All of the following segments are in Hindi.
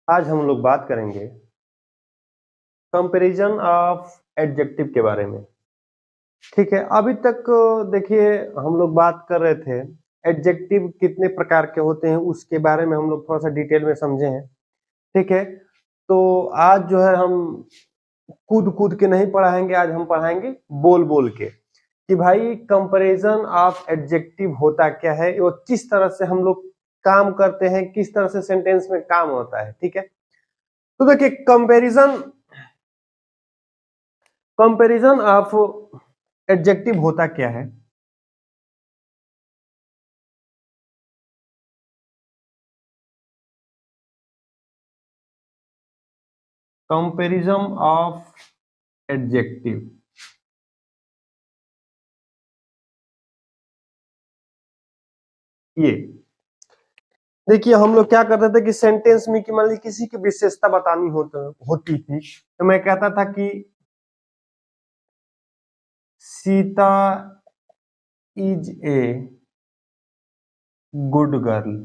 आज हम लोग बात करेंगे कंपैरिजन ऑफ एडजेक्टिव के बारे में। ठीक है, अभी तक देखिए हम लोग बात कर रहे थे एडजेक्टिव कितने प्रकार के होते हैं, उसके बारे में हम लोग थोड़ा सा डिटेल में समझे हैं। ठीक है, तो आज जो है हम कूद कूद के नहीं पढ़ाएंगे, आज हम पढ़ाएंगे बोल बोल के कि भाई कंपैरिजन ऑफ एडजेक्टिव होता क्या है और किस तरह से हम लोग काम करते हैं, किस तरह से सेंटेंस में काम होता है। ठीक है, तो देखिए कंपैरिजन ऑफ एडजेक्टिव होता क्या है। कंपैरिजन ऑफ एडजेक्टिव, ये देखिए हम लोग क्या करते थे कि सेंटेंस में कि मान लीजिए किसी की विशेषता बतानी होती थी, तो मैं कहता था कि Sita is a good girl.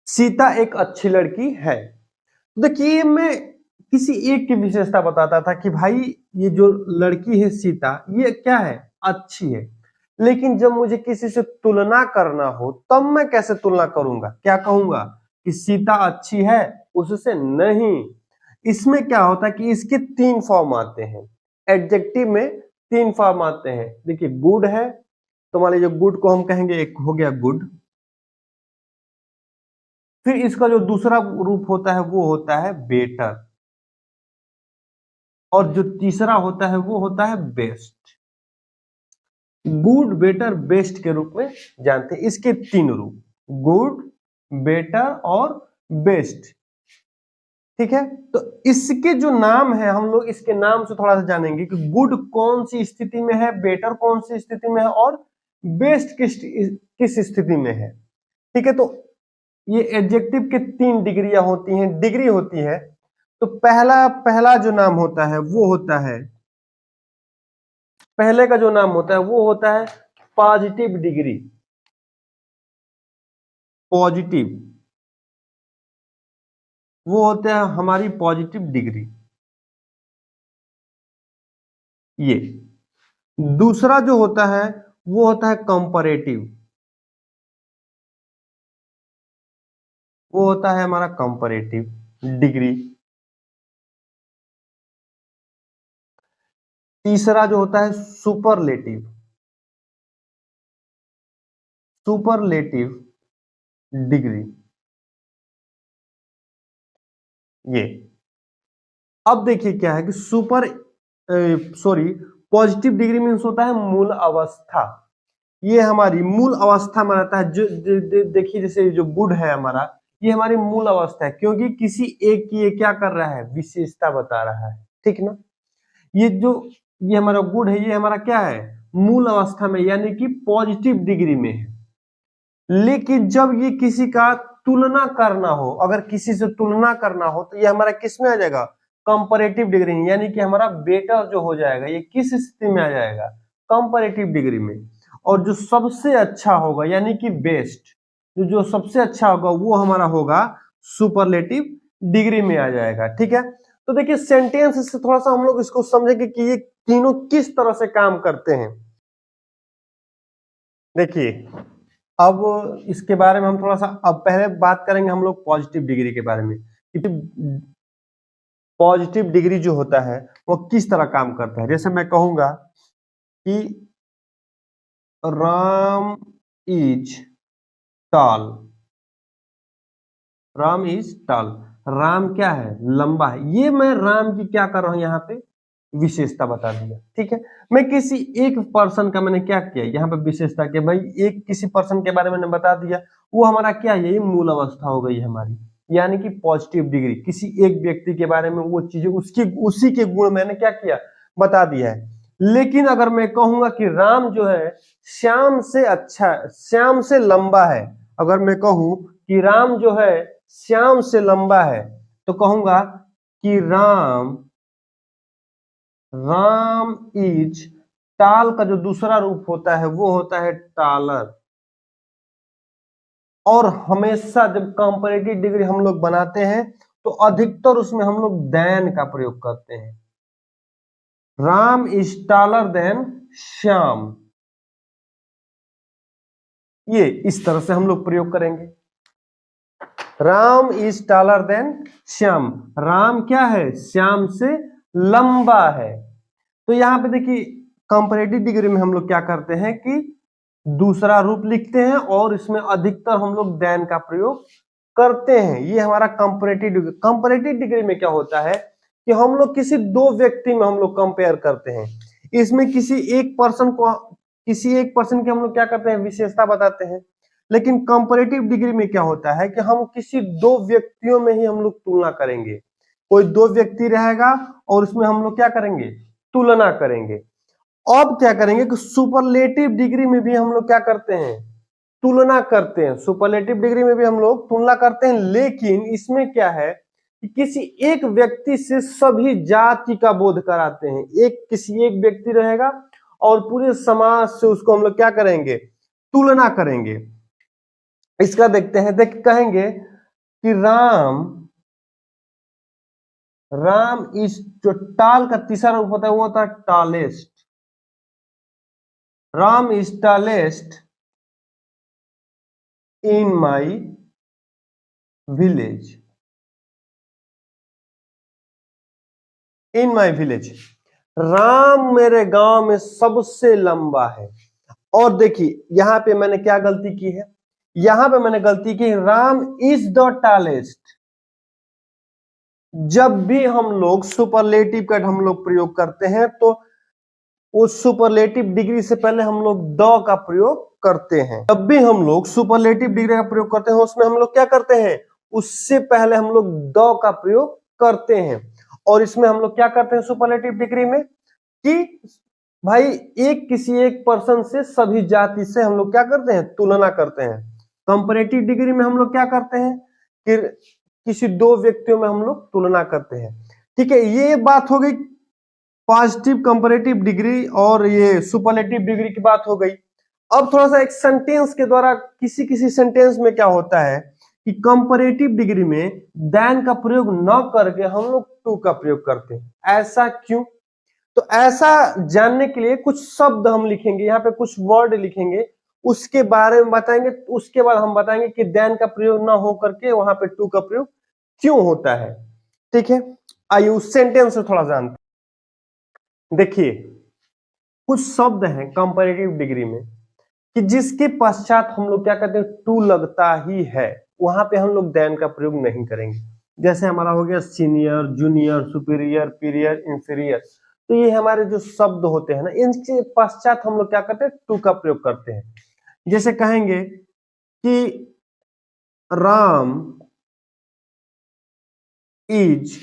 Sita एक अच्छी लड़की है। देखिए मैं किसी एक की विशेषता बताता था कि भाई ये जो लड़की है सीता, ये क्या है, अच्छी है। लेकिन जब मुझे किसी से तुलना करना हो तब मैं कैसे तुलना करूंगा, क्या कहूंगा कि सीता अच्छी है, उससे नहीं। इसमें क्या होता है कि इसके तीन फॉर्म आते हैं। एडजेक्टिव में तीन फॉर्म आते हैं। देखिए गुड है, तो मान लीजिए गुड को हम कहेंगे, एक हो गया गुड। फिर इसका जो दूसरा रूप होता है वो होता है बेटर, और जो तीसरा होता है वो होता है बेस्ट। गुड बेटर बेस्ट के रूप में जानते हैं इसके तीन रूप, गुड बेटर और बेस्ट। ठीक है, तो इसके जो नाम है हम लोग इसके नाम से थोड़ा सा जानेंगे कि गुड कौन सी स्थिति में है, बेटर कौन सी स्थिति में है और बेस्ट किस स्थिति में है। ठीक है, तो ये एडजेक्टिव के तीन डिग्रियां होती हैं, डिग्री होती है। तो पहला पहला जो नाम होता है वो होता है, पहले का जो नाम होता है वो होता है पॉजिटिव डिग्री। पॉजिटिव, वो होते हैं हमारी पॉजिटिव डिग्री। ये दूसरा जो होता है वो होता है कंपैरेटिव, वो होता है हमारा कंपैरेटिव डिग्री। तीसरा जो होता है सुपरलेटिव, सुपरलेटिव डिग्री। ये अब देखिए क्या है कि पॉजिटिव डिग्री मीन्स होता है मूल अवस्था। ये हमारी मूल अवस्था में रहता है। देखिए जैसे जो गुड है हमारा, ये हमारी मूल अवस्था है, क्योंकि किसी एक की ये क्या कर रहा है, विशेषता बता रहा है। ठीक ना, ये जो ये हमारा गुड है, ये हमारा क्या है, मूल अवस्था में, यानी कि पॉजिटिव डिग्री में है। लेकिन जब ये किसी का तुलना करना हो, अगर किसी से तुलना करना हो, तो ये हमारा किस में आ जाएगा, कंपैरेटिव डिग्री, यानी कि हमारा बेटर जो हो जाएगा, ये किस स्थिति में आ जाएगा, कंपैरेटिव डिग्री में। और जो सबसे अच्छा होगा यानी कि बेस्ट, जो सबसे अच्छा होगा वो हमारा होगा सुपरलेटिव डिग्री में आ जाएगा। ठीक है, तो देखिए सेंटेंस से थोड़ा सा हम लोग इसको समझेंगे कि ये तीनों किस तरह से काम करते हैं। देखिए अब इसके बारे में हम थोड़ा सा, अब पहले बात करेंगे हम लोग पॉजिटिव डिग्री के बारे में कि पॉजिटिव डिग्री जो होता है वो किस तरह काम करता है। जैसे मैं कहूंगा कि Ram is tall, Ram is tall, Ram क्या है, लंबा है। ये मैं राम की क्या कर रहा हूं, यहाँ पे विशेषता बता दिया। ठीक है, मैं किसी एक पर्सन का मैंने क्या किया, यहाँ पे विशेषता के भाई एक किसी पर्सन के बारे में मैंने बता दिया, वो हमारा क्या है, यही मूल अवस्था हो गई हमारी, यानी कि पॉजिटिव डिग्री। किसी एक व्यक्ति के बारे में वो चीजें उसकी उसी के गुण मैंने क्या किया, बता दिया है। लेकिन अगर मैं कहूंगा कि राम जो है श्याम से अच्छा, श्याम से लंबा है, अगर मैं कहूं कि राम जो है श्याम से लंबा है, तो कहूंगा कि राम राम इज टाल, का जो दूसरा रूप होता है वो होता है टालर। और हमेशा जब कंपैरेटिव डिग्री हम लोग बनाते हैं तो अधिकतर उसमें हम लोग देन का प्रयोग करते हैं। Ram is taller than Shyam, ये इस तरह से हम लोग प्रयोग करेंगे। Ram is taller than Shyam, Ram क्या है, श्याम से लंबा है। तो यहां पे देखिए कंपैरेटिव डिग्री में हम लोग क्या करते हैं कि दूसरा रूप लिखते हैं और इसमें अधिकतर हम लोग देन का प्रयोग करते हैं। ये हमारा कंपैरेटिव डिग्री। कंपैरेटिव डिग्री में क्या होता है कि हम लोग किसी दो व्यक्ति में हम लोग कंपेयर करते हैं। इसमें किसी एक पर्सन की हम लोग क्या करते हैं, विशेषता बताते हैं। लेकिन कंपैरेटिव डिग्री में क्या होता है कि हम किसी दो व्यक्तियों में ही हम लोग तुलना करेंगे। कोई दो व्यक्ति रहेगा और उसमें हम लोग क्या करेंगे, तुलना करेंगे। अब क्या करेंगे कि सुपरलेटिव डिग्री में भी हम लोग क्या करते हैं, तुलना करते हैं। सुपरलेटिव डिग्री में भी हम लोग तुलना करते हैं, लेकिन इसमें क्या है कि किसी एक व्यक्ति से सभी जाति का बोध कराते हैं। किसी एक व्यक्ति रहेगा और पूरे समाज से उसको हम लोग क्या करेंगे, तुलना करेंगे। इसका देखते हैं, कहेंगे कि राम इस जो टाल का तीसरा रूप होता है वो होता है tallest. Ram is tallest in my village, in my village. Ram मेरे गांव में सबसे लंबा है। और देखिए यहां पे मैंने क्या गलती की है, यहां पे मैंने गलती की, राम इज द टॉलेस्ट। जब भी हम लोग सुपरलेटिव का हम लोग प्रयोग करते हैं तो उस सुपरलेटिव डिग्री से पहले हम लोग द का प्रयोग करते हैं। जब भी हम लोग सुपरलेटिव डिग्री का प्रयोग करते हैं उसमें हम लोग क्या करते हैं, उससे पहले हम लोग द का प्रयोग करते हैं। और इसमें हम लोग क्या करते हैं सुपरलेटिव डिग्री में कि भाई किसी एक पर्सन से सभी जाति से हम लोग क्या करते हैं, तुलना करते हैं। कंपैरेटिव डिग्री में हम लोग क्या करते हैं कि किसी दो व्यक्तियों में हम लोग तुलना करते हैं। ठीक है, ये बात हो गई पॉजिटिव कंपैरेटिव डिग्री और ये सुपरलेटिव डिग्री की बात हो गई। अब थोड़ा सा एक सेंटेंस के द्वारा, किसी किसी सेंटेंस में क्या होता है कि कंपैरेटिव डिग्री में देन का प्रयोग न करके हम लोग टू का प्रयोग करते हैं। ऐसा क्यों? तो ऐसा जानने के लिए कुछ शब्द हम लिखेंगे, यहाँ पे कुछ वर्ड लिखेंगे, उसके बारे में बताएंगे। उसके बाद हम बताएंगे कि देन का प्रयोग ना हो करके वहां पे टू का प्रयोग क्यों होता है। ठीक है, आइए उस सेंटेंस से थोड़ा जानते हैं। देखिए कुछ शब्द हैं कंपैरेटिव डिग्री में कि जिसके पश्चात हम लोग क्या कहते हैं, टू लगता ही है, वहां पे हम लोग देन का प्रयोग नहीं करेंगे। जैसे हमारा हो गया सीनियर, जूनियर, सुपीरियर, पीरियर, इंफीरियर। तो ये हमारे जो शब्द होते हैं ना, इनके पश्चात हम लोग क्या करते हैं, टू का प्रयोग करते हैं। जैसे कहेंगे कि Ram is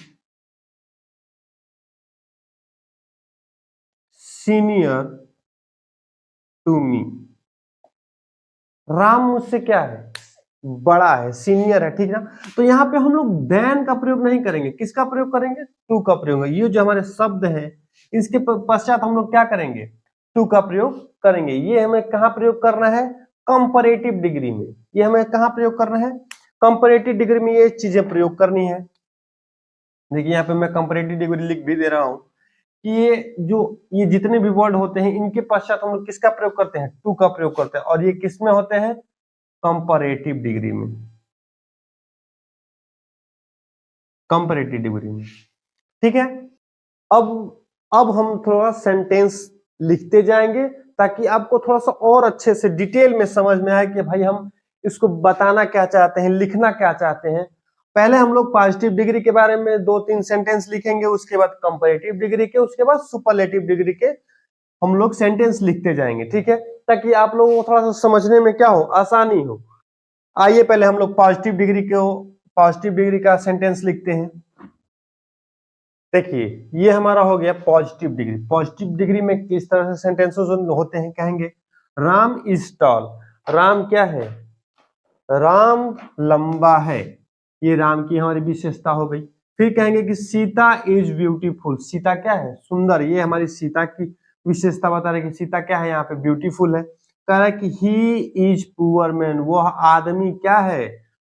senior to me. Ram मुझसे क्या है, बड़ा है, सीनियर है, ठीक है ना। तो यहाँ पे हम लोग देन का प्रयोग नहीं करेंगे, किसका प्रयोग करेंगे, टू का प्रयोग। ये जो हमारे शब्द है इसके पश्चात हम लोग क्या करेंगे, टू का प्रयोग करेंगे। ये हमें कहाँ प्रयोग करना है, कंपैरेटिव डिग्री में। ये हमें कहाँ प्रयोग करना है, कंपैरेटिव डिग्री में ये चीजें प्रयोग करनी है। देखिए यहाँ पे मैं कंपैरेटिव डिग्री लिख भी दे रहा हूं कि ये जितने भी वर्ड होते हैं इनके पश्चात हम लोग किसका प्रयोग करते हैं, टू का प्रयोग करते हैं। और ये किस में होते हैं, कंपैरेटिव डिग्री में, कंपैरेटिव डिग्री में। ठीक है, अब हम थोड़ा सेंटेंस लिखते जाएंगे ताकि आपको थोड़ा सा और अच्छे से डिटेल में समझ में आए कि भाई हम इसको बताना क्या चाहते हैं, लिखना क्या चाहते हैं। पहले हम लोग पॉजिटिव डिग्री के बारे में 2-3 सेंटेंस लिखेंगे, उसके बाद कंपैरेटिव डिग्री के, उसके बाद सुपरलेटिव डिग्री के हम लोग सेंटेंस लिखते जाएंगे। ठीक है, ताकि आप लोगों को थोड़ा सा समझने में क्या हो, आसानी हो। आइए पहले हम लोग पॉजिटिव डिग्री का सेंटेंस लिखते हैं। देखिए ये हमारा हो गया पॉजिटिव डिग्री। पॉजिटिव डिग्री में किस तरह से सेंटेंसेस होते हैं, कहेंगे राम इज टॉल। राम क्या है, राम लंबा है, ये राम की हमारी विशेषता हो गई। फिर कहेंगे कि सीता इज ब्यूटीफुल। सीता क्या है, सुंदर, ये हमारी सीता की विशेषता बता रहे कि सीता क्या है, यहाँ पे ब्यूटीफुल है। कह रहा है कि ही इज पुअर मैन, वह आदमी क्या है,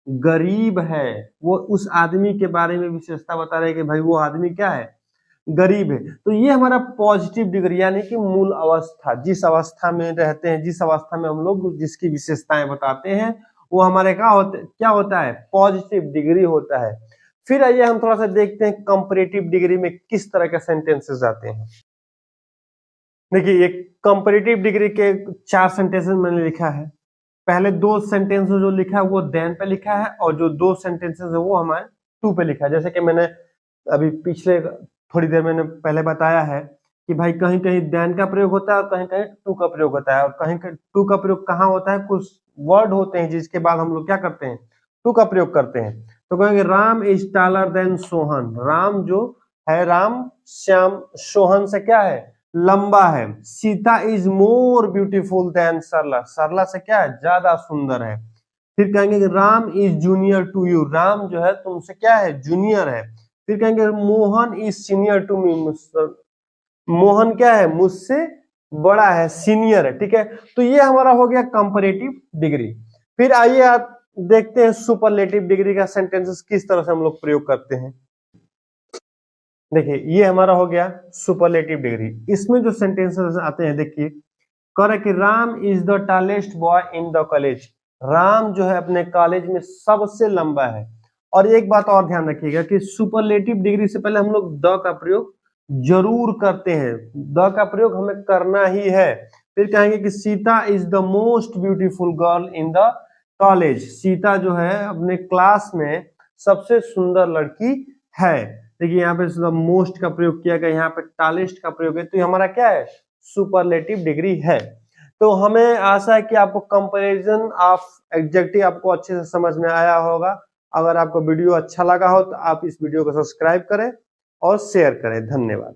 गरीब है। वो उस आदमी के बारे में विशेषता बता रहे हैं कि भाई वो आदमी क्या है, गरीब है। तो ये हमारा पॉजिटिव डिग्री यानी कि मूल अवस्था, जिस अवस्था में रहते हैं, जिस अवस्था में हम लोग जिसकी विशेषताएं बताते हैं, वो हमारे क्या होता है, पॉजिटिव डिग्री होता है। फिर आइए हम थोड़ा सा देखते हैं कंपैरेटिव डिग्री में किस तरह के सेंटेंसेस आते हैं। देखिए, एक कंपैरेटिव डिग्री के 4 सेंटेंसेस मैंने लिखा है। पहले 2 सेंटेंसेस जो लिखा है वो देन पे लिखा है, और जो 2 सेंटेंसेस है वो हमारे टू पे लिखा है। जैसे कि मैंने अभी पिछले थोड़ी देर मैंने पहले बताया है कि भाई कहीं कहीं देन का प्रयोग होता है और कहीं कहीं टू का प्रयोग होता है, और कहीं टू का प्रयोग कहाँ होता है, कुछ वर्ड होते हैं जिसके बाद हम लोग क्या करते हैं, टू का प्रयोग करते हैं। तो कहेंगे Ram is taller than Sohan, Ram जो है, राम श्याम सोहन से क्या है, लंबा है। Sita is more beautiful than Sarla, Sarla से क्या है, ज्यादा सुंदर है। फिर कहेंगे Ram is junior to you, Ram जो है तुमसे क्या है, जूनियर है। फिर कहेंगे Mohan is senior to me, Mohan क्या है, मुझसे बड़ा है, सीनियर है। ठीक है, तो ये हमारा हो गया कंपैरेटिव डिग्री। फिर आइए आप देखते हैं सुपरलेटिव डिग्री का सेंटेंसेस किस तरह से हम लोग प्रयोग करते हैं। देखिए, ये हमारा हो गया सुपरलेटिव डिग्री। इसमें जो सेंटेंसेस आते हैं, देखिए, कह रहा है कि Ram is the tallest boy in the college, Ram जो है अपने कॉलेज में सबसे लंबा है। और एक बात और ध्यान रखिएगा कि सुपरलेटिव डिग्री से पहले हम लोग द का प्रयोग जरूर करते हैं, द का प्रयोग हमें करना ही है। फिर कहेंगे कि Sita is the most beautiful girl in the college, Sita जो है अपने क्लास में सबसे सुंदर लड़की है। देखिए, यहाँ पे मोस्ट का प्रयोग किया गया, यहाँ पे टॉलेस्ट का प्रयोग है, तो ये हमारा क्या है, सुपरलेटिव डिग्री है। तो हमें आशा है कि आपको कंपैरिजन ऑफ एडजेक्टिव आपको अच्छे से समझ में आया होगा। अगर आपको वीडियो अच्छा लगा हो तो आप इस वीडियो को सब्सक्राइब करें और शेयर करें। धन्यवाद।